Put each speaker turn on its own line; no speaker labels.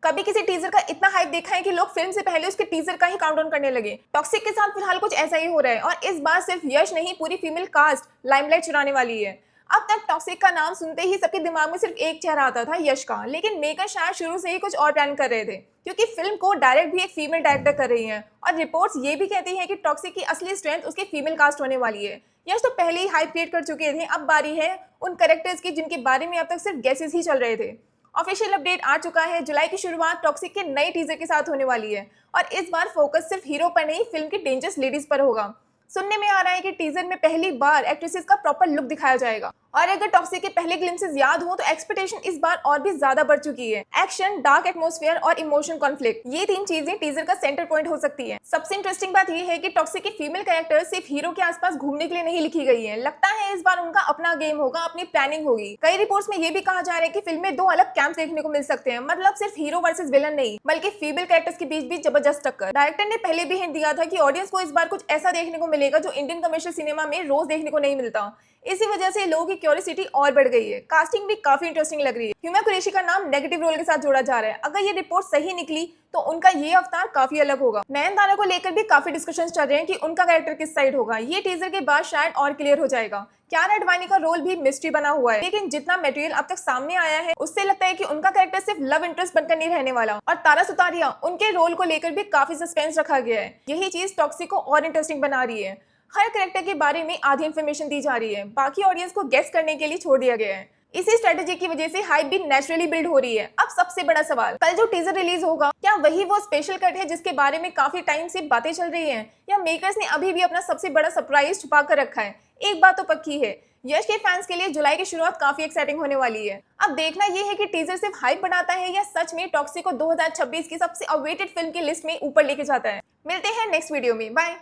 कभी किसी टीजर का इतना हाइप देखा है कि लोग फिल्म से पहले उसके टीजर का ही काउंटडाउन करने लगे। टॉक्सिक के साथ फिलहाल कुछ ऐसा ही हो रहा है और इस बार सिर्फ यश नहीं, पूरी फीमेल कास्ट लाइमलाइट चुराने वाली है। अब तक टॉक्सिक का नाम सुनते ही सबके दिमाग में सिर्फ एक चेहरा आता था, यश का। लेकिन मेकर शायद शुरू से ही कुछ और प्लान कर रहे थे, क्योंकि फिल्म को डायरेक्ट भी एक फीमेल डायरेक्टर कर रही है और रिपोर्ट्स ये भी कहती हैं कि टॉक्सिक की असली स्ट्रेंथ उसकी फीमेल कास्ट होने वाली है। यश तो पहले ही हाइप क्रिएट कर चुके थे, अब बारी है उन कैरेक्टर्स की जिनके बारे में अब तक सिर्फ गेसेस ही चल रहे थे। ऑफिशियल अपडेट आ चुका है। जुलाई की शुरुआत टॉक्सिक के नए टीजर के साथ होने वाली है और इस बार फोकस सिर्फ हीरो पर नहीं, फिल्म की डेंजरस लेडीज पर होगा। सुनने में आ रहा है कि टीजर में पहली बार एक्ट्रेसेस का प्रॉपर लुक दिखाया जाएगा और अगर टॉक्सिक के पहले ग्लिम्सेस याद हो तो एक्सपेक्टेशन इस बार और भी ज्यादा बढ़ चुकी है। एक्शन, डार्क एटमॉस्फेयर और इमोशन कॉन्फ्लिक्ट, ये तीन चीजें टीजर का सेंटर पॉइंट हो सकती है। सबसे इंटरेस्टिंग बात यह है कि टॉक्सिक की फीमेल कैरेक्टर सिर्फ हीरो के आसपास घूमने के लिए नहीं लिखी गई है। लगता है इस बार उनका अपना गेम होगा, अपनी प्लानिंग होगी। कई रिपोर्ट्स में ये भी कहा जा रहा है कि फिल्म में दो अलग कैंप देखने को मिल सकते हैं, मतलब सिर्फ हीरो वर्सेस विलन नहीं, बल्कि फीमेल कैरेक्टर्स के बीच भी जबरदस्त टक्कर। डायरेक्टर ने पहले भी हिंट दिया था कि ऑडियंस को इस बार कुछ ऐसा देखने को मिलेगा जो इंडियन कमर्शियल सिनेमा में रोज देखने को नहीं मिलता। इसी वजह से लोगों की क्यूरियोसिटी और बढ़ गई है। कास्टिंग भी काफी इंटरेस्टिंग लग रही है। हुमा कुरैशी का नाम नेगेटिव रोल के साथ जोड़ा जा रहा है। अगर ये रिपोर्ट सही निकली तो उनका ये अवतार काफी अलग होगा। नयनतारा को लेकर भी काफी डिस्कशंस चल रहे हैं कि उनका कैरेक्टर किस साइड होगा। ये टीजर के बाद शायद और क्लियर हो जाएगा। कियारा एडवानी का रोल भी मिस्ट्री बना हुआ है, लेकिन जितना मटेरियल अब तक सामने आया है उससे लगता है कि उनका कैरेक्टर सिर्फ लव इंटरेस्ट बनकर नहीं रहने वाला। और तारा सुतारिया, उनके रोल को लेकर भी काफी सस्पेंस रखा गया है। यही चीज टॉक्सिक को और इंटरेस्टिंग बना रही है। हर कैरेक्टर के बारे में आधी इन्फॉर्मेशन दी जा रही है, बाकी ऑडियंस को गेस करने के लिए छोड़ दिया गया है। इसी स्ट्रेटेजी की वजह से हाइप भी नेचुरली बिल्ड हो रही है। अब सबसे बड़ा सवाल, कल जो टीजर रिलीज होगा क्या वही वो स्पेशल कट है जिसके बारे में काफी टाइम से बातें चल रही हैं, या मेकर्स ने अभी भी अपना सबसे बड़ा सरप्राइज छुपा कर रखा है। एक बात तो पक्की है, यश के फैंस के लिए जुलाई की शुरुआत काफी एक्साइटिंग होने वाली है। अब देखना यह है कि टीजर सिर्फ हाइप बढ़ाता है या सच में टॉक्सिक को 2026 की सबसे अवेटेड फिल्म की लिस्ट में ऊपर लेके जाता है। मिलते हैं नेक्स्ट वीडियो में, बाय।